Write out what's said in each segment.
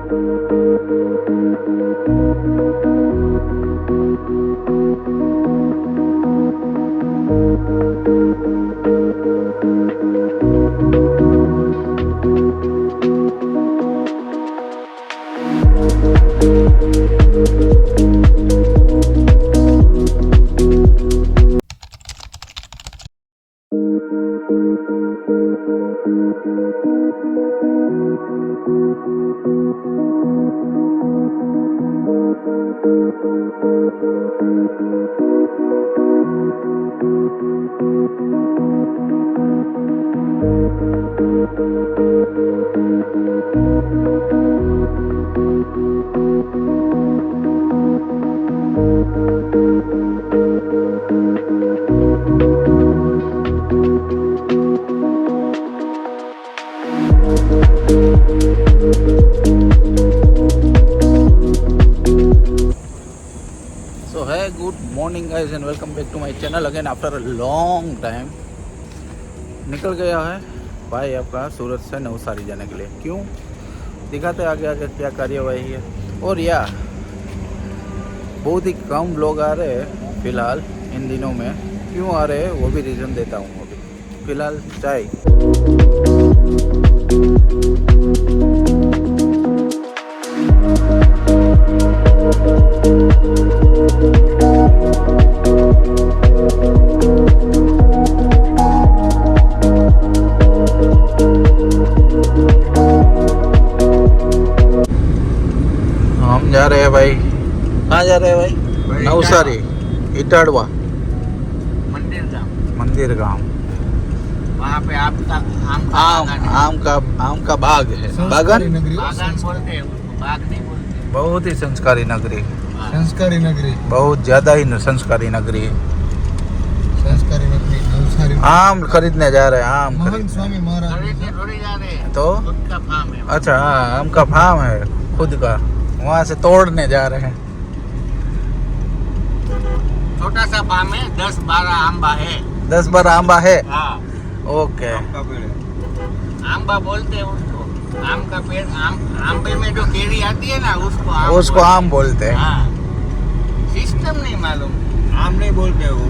So hey, good morning guys and welcome back to my channel again after a long time. निकल गया है भाई आपका सूरत से नवसारी जाने के लिए। क्यों दिखाते आगे आगे क्या कार्यवाही है। और बहुत ही कम लोग आ रहे हैं फिलहाल इन दिनों में। क्यों आ रहे हैं वो भी रीज़न देता हूँ। अभी फिलहाल चाय हम जा रहे हैं भाई। कहाँ जा रहे हैं भाई? नवसारी इटाड़वा मंदिर गांव। वहाँ पे आपका आम का बाग है। बागान बोलते हैं, बाग नहीं बोलते। बहुत ही संस्कारी नगरी, संस्कारी नगरी, बहुत ज्यादा ही संस्कारी नगरी। संस्कारी नगरी नवसारी। आम खरीदने जा रहे हैं। आम महंत स्वामी महाराज थोड़ी जा रहे हैं तो उनका फार्म है। अच्छा हाँ, आम का फार्म है खुद का, वहाँ से तोड़ने जा रहे हैं। छोटा सा फार्म है, 10-12 आंबा है। 10-12 आंबा है। हाँ, ओके। आंबा बोलते हैं उसको। आम का पेड़, आंबे में जो केरी आती है ना उसको आम बोलते हैं। हाँ, सिस्टम नहीं मालूम, आम नहीं बोलते वो।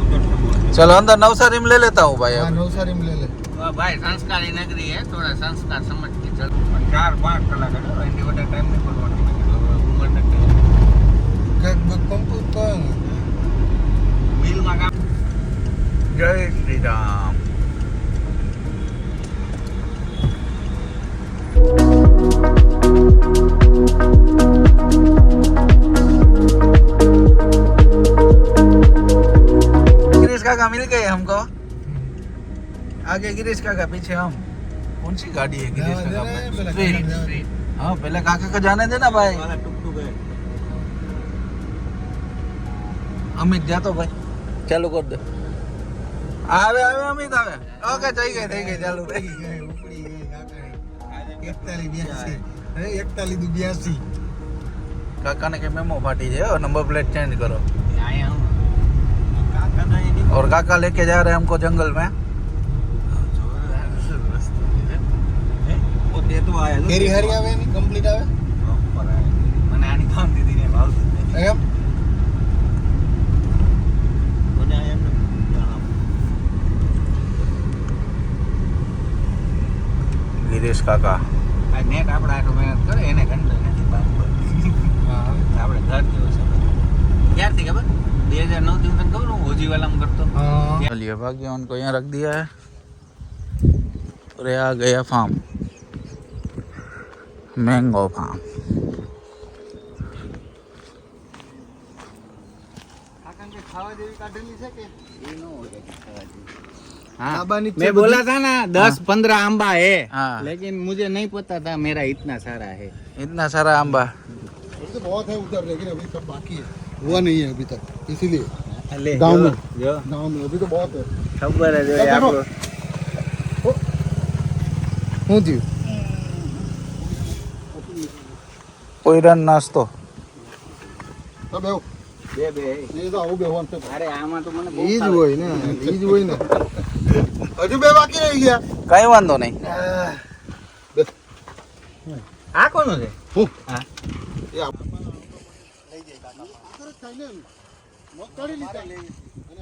चलो अंदर नवसारी में ले लेता हूँ भाई। हाँ, अब नवसारी में ले ले। तो भाई संस्कारी नगरी है, थोड़ा संस्कार समझ के चल। 4-5 कलाक टाइम नहीं बोलवा मिल मांगा। जय श्री राम। गिरीश काका मिल गए हमको। आगे गिरीश काका, पीछे हम। कौन सी गाड़ी है गिरीश काका? स्ट्रीट। हाँ पहले काका का जाने देना भाई। अमित जा तो भाई चालू कर दे। आवे अमित आवे। ओके થઈ ગઈ ચાલુ થઈ ગઈ। ઉપડી ગઈ કાકા 4182 4182। काका ने के मेमो फाटी है और नंबर प्लेट चेंज करो। आया हूँ काका ना ये और काका लेके जा रहे हैं हमको जंगल में। वो दे तो आया કેરી હારી આવે ની કમ્પ્લીટ આવે મને આની કામ દીધી ને ભાવ એમ મને આયા ને गिरीश काका આ નેટ આપણે આટલું મહેનત કરે એને કંટ્રોલ નથી પાડતો. હા આપણે ઘર જેવો છે ક્યારથી ખબર 2009 થી તને ખબર હું હોજીવાલામાં કરતો. હા चलिए भाग्य उनको यहाँ रख दिया है और ये आ गया फार्म, मैंगो फार्म। કાકા ખાવા જેવી કાઢેલી છે કે એ નો હોય ખાવા જેવું. हाँ, मैं बोला था ना 10-15 आंबा है। हाँ। लेकिन मुझे नहीं पता था मेरा इतना सारा है। इतना सारा आंबा। अभी तो बहुत है उधर, लेकिन अभी सब बाकी है, हुआ नहीं है अभी तक, इसीलिए ले गाँव जो- में जो गाँव में अभी तो बहुत है। खबर है जो क्या आपको હું થયું कोई रन नास्तो તો બેહો બે બે એ તો આવું બેહવાનું છે અરે આમાં તો મને બહુ ઈ જ ફાવે. હોય ને ઈ જ હોય ને હજુ બે બાકી રહી ગયા कई वांधो नहीं। આ કોનું છે હું હા એ લઈ જાય કાકા થાય ને મગકાળી લીધા અને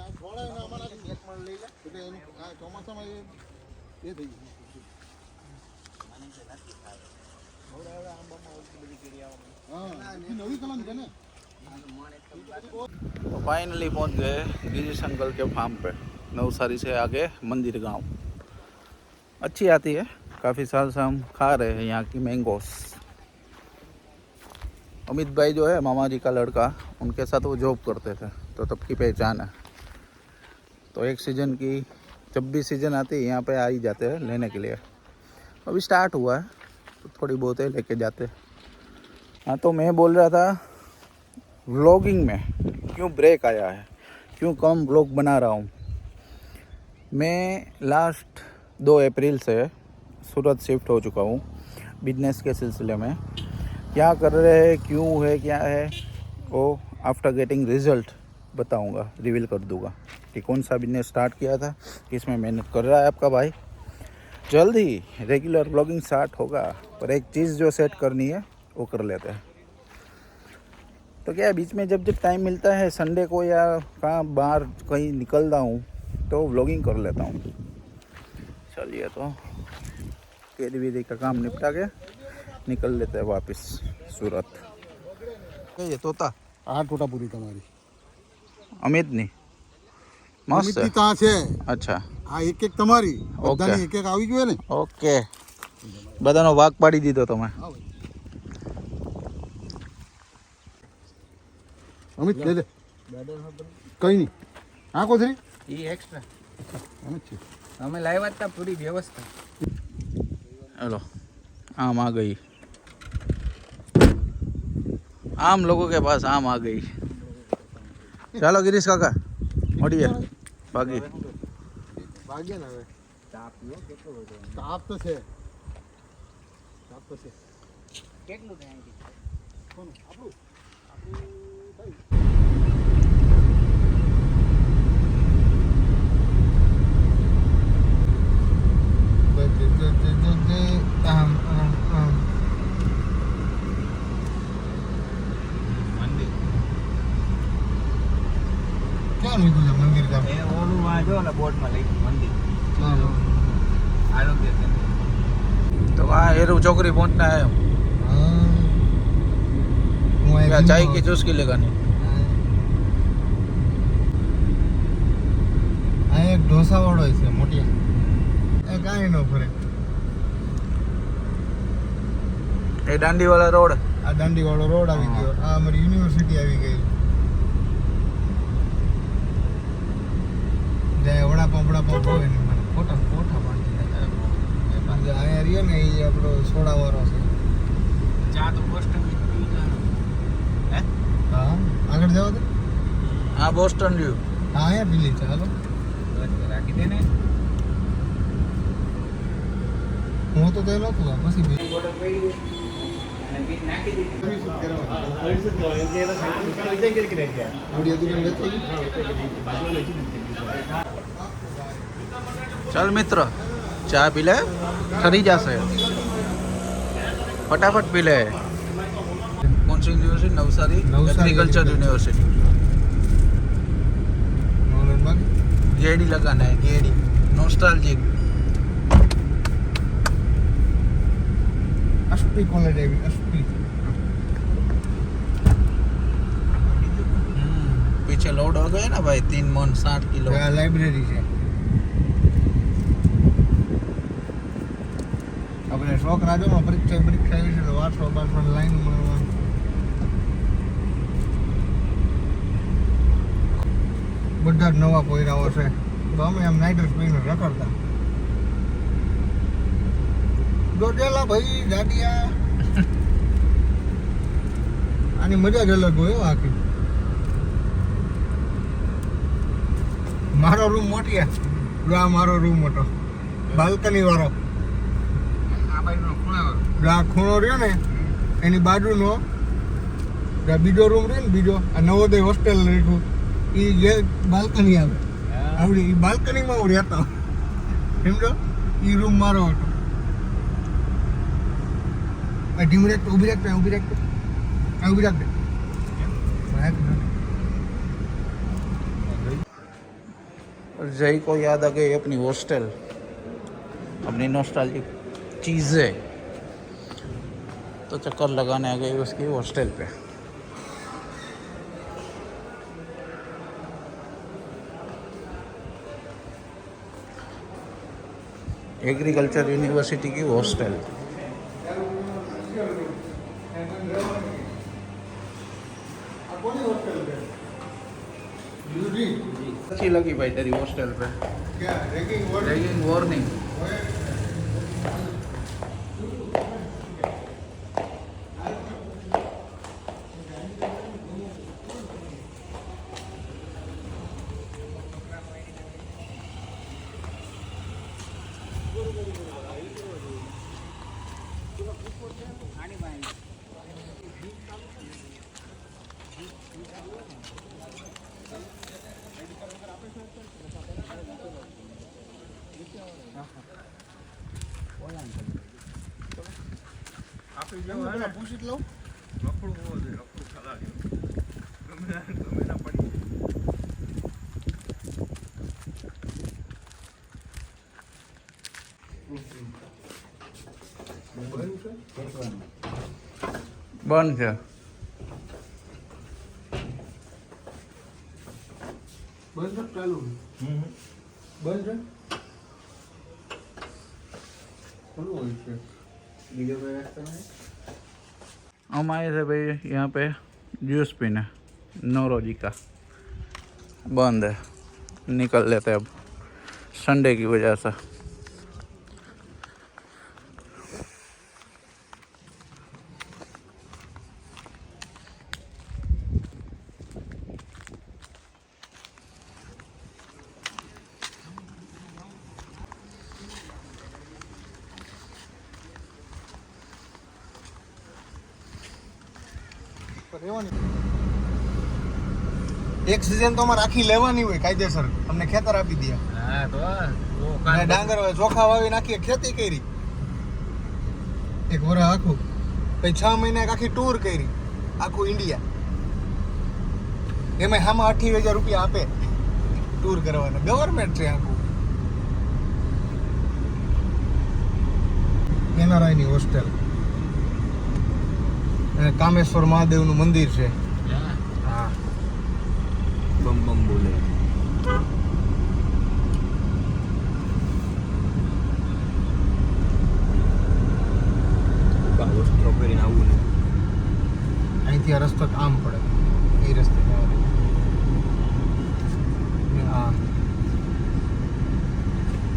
આ છોડા એને અમારા એક મણ લઈ લે એટલે એનું આ ચોમાસામાં એ થઈ ગયું હા નવી કલમ છે ને तो फाइनली पहुंच गए गिरीश अंकल के फार्म पे। नवसारी से आगे मंदिर गांव। अच्छी आती है, काफ़ी साल से हम खा रहे हैं यहाँ की मैंगोस। अमित भाई जो है मामा जी का लड़का, उनके साथ वो जॉब करते थे तो तब की पहचान है। तो एक सीज़न की जब भी सीज़न आती है यहाँ पे आ ही जाते हैं लेने के लिए। अभी स्टार्ट हुआ है तो थोड़ी बहुत है लेके जाते। हाँ तो मैं बोल रहा था व्लॉगिंग में क्यों ब्रेक आया है, क्यों कम व्लॉग बना रहा हूँ। मैं लास्ट 2 अप्रैल से सूरत शिफ्ट हो चुका हूँ बिजनेस के सिलसिले में। क्या कर रहे हैं, क्यों है, क्या है, वो आफ्टर गेटिंग रिजल्ट बताऊँगा, रिवील कर दूँगा कि कौन सा बिजनेस स्टार्ट किया था, किसमें मेहनत कर रहा है आपका भाई। जल्द ही रेगुलर व्लॉगिंग स्टार्ट होगा, पर एक चीज़ जो सेट करनी है वो कर लेते हैं। तो क्या बीच में जब टाइम मिलता है संडे को या कहाँ बाहर कहीं निकलता हूँ तो व्लॉगिंग कर लेता हूँ। चलिए तो केरी वेरी का काम निपटा के निकल लेते हैं वापस सूरत। ये तोता આ ટોટાપુરી તમારી અમિતની મસ્ત અમિતની ત્યાં છે અચ્છા આ એક એક તમારી ઓકે. બધાની એક એક આવી ગયો ને ઓકે બધાનો વાગ પાડી દીધો તમે। હા ભાઈ અમિત લે લે કઈ નહીં આ કોથરી એ એક્સ્ટ્રા અમિત છે અમે લાવ્યા હતા પૂરી વ્યવસ્થા। हेलो आम आ गई, आम लोगों के पास आम आ गई। चलो गिरीश काका મળીએ બાકી ભાગ્ય ને હવે તાપ નો કેટલો બધો તાપ તો છે કેટલું થાય કોનું આપણું ક્યાં લીધું છે મંદિર કામ એ ઓલું વાંચો ને બોર્ડમાં લખ્યું મંદિર આરોગ્ય કેન્દ્ર। तो वहाँ हेरू चौकरी पहुँचना है। क्या चाय की चुस्की लगानी? આ એક ઢોસા વાળો છે મોટી એ કાંઈ ન ફરે ये डांडी वाला रोड। આ દાંડી વાળો રોડ આવી ગયો આ અમારી યુનિવર્સિટી આવી ગઈ જાય વડાપાવ હોય ને મને ફોટા પાડી અહીંયા રહ્યો ને એ આપણો સોડા વાળો છે ચા તો પોસ્ટ હે હા આગળ જાવ તો हाँ बोस्टन व्यू। હા અહીંયા પીલી છે હાલો રાખી દે ને હું તો તે નહોતું આ પછી બી બોર્ડર પડ્યું અને બીજ નાખી દીધી। चल मित्र चाय पी ले, ठरी जासे फटाफट पी ले। कौन सी यूनिवर्सिटी? Navsari agriculture university. गेडी लगाना है, गेडी नॉस्टैल्जिक। અસ્પી કોલેજ આવી અસ્પી पीछे लोड हो गए ना भाई 3 मन 60 किलो। આ લાઇબ્રેરી છે આપણે છોકરા જો પરીક્ષા આવી છે તો વાંચવા લાઈન મળવાનું બધા જ નવા પોયરાઓ છે તો અમે આમ નાઇટર્સ પીને રખડતા દોડેલા ભાઈ ગાડિયા આની મજા જ અલગ હોય હો આખી મારો રૂમ મોટી આ મારો રૂમ મોટો બાલ્કની વાળો આ બાજુનો ખૂણાવાળો આ ખૂણો રહ્યો ને એની બાજુનો બીજો રૂમ રહ્યો ને બીજો આ નવોદય હોસ્ટેલ રાખ્યું એ જે બાલ્કની આવે આવડી એ બાલ્કનીમાં હું રહેતો સમજો એ રૂમ મારો હતો ઢીમ રાખ ઊભી રાખ ઊભી રાખ ઊભી રાખ जय को याद आ गई अपनी हॉस्टल, अपनी नॉस्टैल्जिक चीज़ें, तो चक्कर लगाने आ गई उसकी हॉस्टल पे। एग्रीकल्चर यूनिवर्सिटी की हॉस्टल। अच्छी लगी भाई तेरी हॉस्टल पे। क्या रैगिंग रैगिंग वार्निंग। પૂછી જ લઉં બંધ છે। બંધ છે ચાલુ બંધ છે ખુલ્લું હોય છે બીજો કોઈ રસ્તો નહીં हम आए थे भाई यहाँ पे जूस पीने, नौरोजी का बंद है, निकल लेते अब संडे की वजह से। એક સીઝન તો અમારે આખી લેવાની હોય કાયદેસર, અમને ખેતર આપી દે હા તો અને ડાંગર ચોખા વાવી નાખીએ, ખેતી કરી એક વર્ષ આખું, પછી 6 મહિના આખી ટૂર કરી આખું ઇન્ડિયા, એમાં હામાં 28,000 રૂપિયા આપે ટૂર કરવાના, ગવર્મેન્ટ છે આખું। એનઆરઆઈની હોસ્ટેલ અને કામેશ્વર મહાદેવનું મંદિર છે। હા બમ બમ બોલે વસ્ત્રો પહેરીને આવું ને અહીંથી આ રસ્તો આમ પડે, એ રસ્તે જવાનું। હા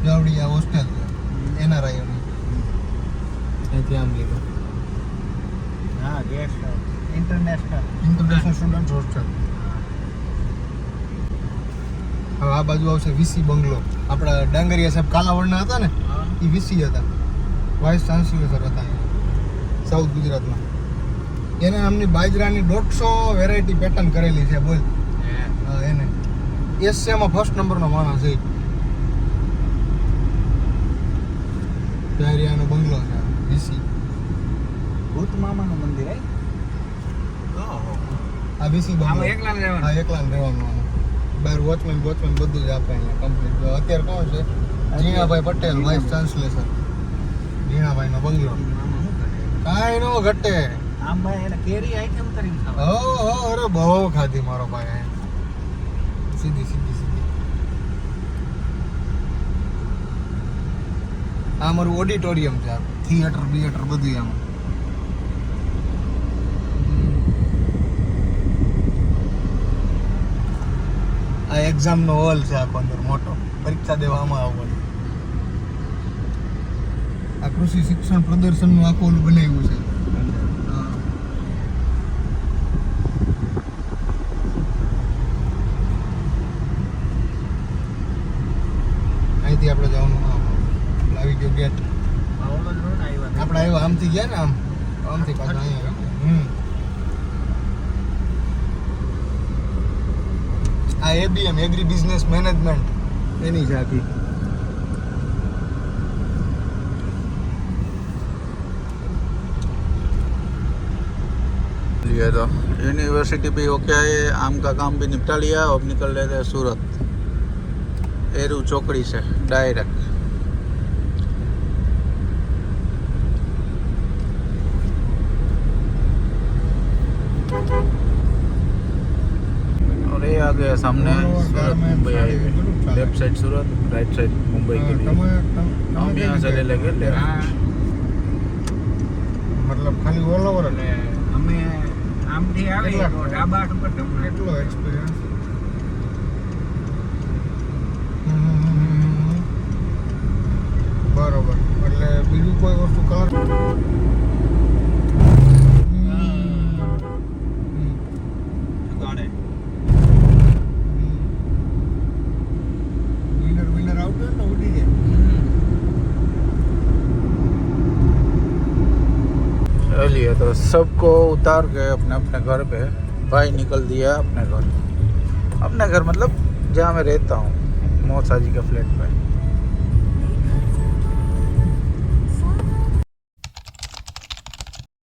જાવડી આ હોસ્ટેલ છે એનઆરઆઈની, અહીંથી આમ લીધું। હા ગેસ્ટ ઇન્ટરનેશનલ સ્ટુડન્ટ હોસ્ટેલ। હવે આ બાજુ આવશે વીસી બંગલો, આપણા ડાંગરિયા સાહેબ કાલાવડના હતા ને એ વીસી હતા, વાઇસ ચાન્સેલર હતા અહીંયા સાઉથ ગુજરાતમાં। એને આમની બાજરાની 150 વેરાયટી પેટર્ન કરેલી છે, બોલ એને એશિયામાં ફર્સ્ટ નંબરનો માણસ છે। ડાયરિયાનો બંગલો છે વીસી, ભૂત મામાનું મંદિર હે આ વીસી બંગલો એકલા રહેવાનું? હા એકલા રહેવાનું આમાં, બહાર વોચમેન બધું જ આપે અહીંયા કમ્પ્લીટ। અત્યારે કોણ છે? જીણાભાઈ પટેલ, વાઇસ ચાન્સેલર જીણાભાઈનો બંગલો, કાંઈ નો ઘટે। આમ ભાઈ એને કેરી આઈટમ કરીને ખાવ હો અરે બહુ ખાધી મારો ભાઈ, સીધી સીધી સીધી। આ મારું ઓડિટોરિયમ છે, થિયેટર બિયેટર બધું આમાં। આ એક્ઝામનો હોલ છે આખો અંદર મોટો, પરીક્ષા દેવા આમાં આવવાનું। આ કૃષિ શિક્ષણ પ્રદર્શનનું આખું ઓલું બનાવ્યું છે। અહીંથી આપણે જવાનું, આવી ગયો ગેટ, આપણે આવ્યા આમથી ગયા ને, આમથી પાછા અહીંયા। આ એબીએમ એગ્રી બિઝનેસ મેનેજમેન્ટ એની છે આખી। चलिए तो यूनिवर्सिटी भी हो गया है, आम का काम भी निपटा लिया, अब निकल लेते हैं सूरत। एरू चौकड़ी से डायरेक्ट। और ये आ गया सामने Surat Mumbai highway. Left side सूरत, राइट साइड मुंबई के लिए। हम यहाँ से ले लेंगे लेफ्ट। મતલબ ખાલી ઓલ ઓવર અને અમે આમથી આવી તો ડાબા હાથ ઉપર તમને કેટલો એક્સપિરિયન્સ બરોબર એટલે બીજું કોઈ વસ્તુ કલર ગાડે વિનર આઉટ હોય તો ઉડી જાય चलिए तो सबको उतार के अपने अपने घर पे भाई निकल दिया अपने घर मतलब जहाँ मैं रहता हूँ मौसा जी के फ्लैट पे।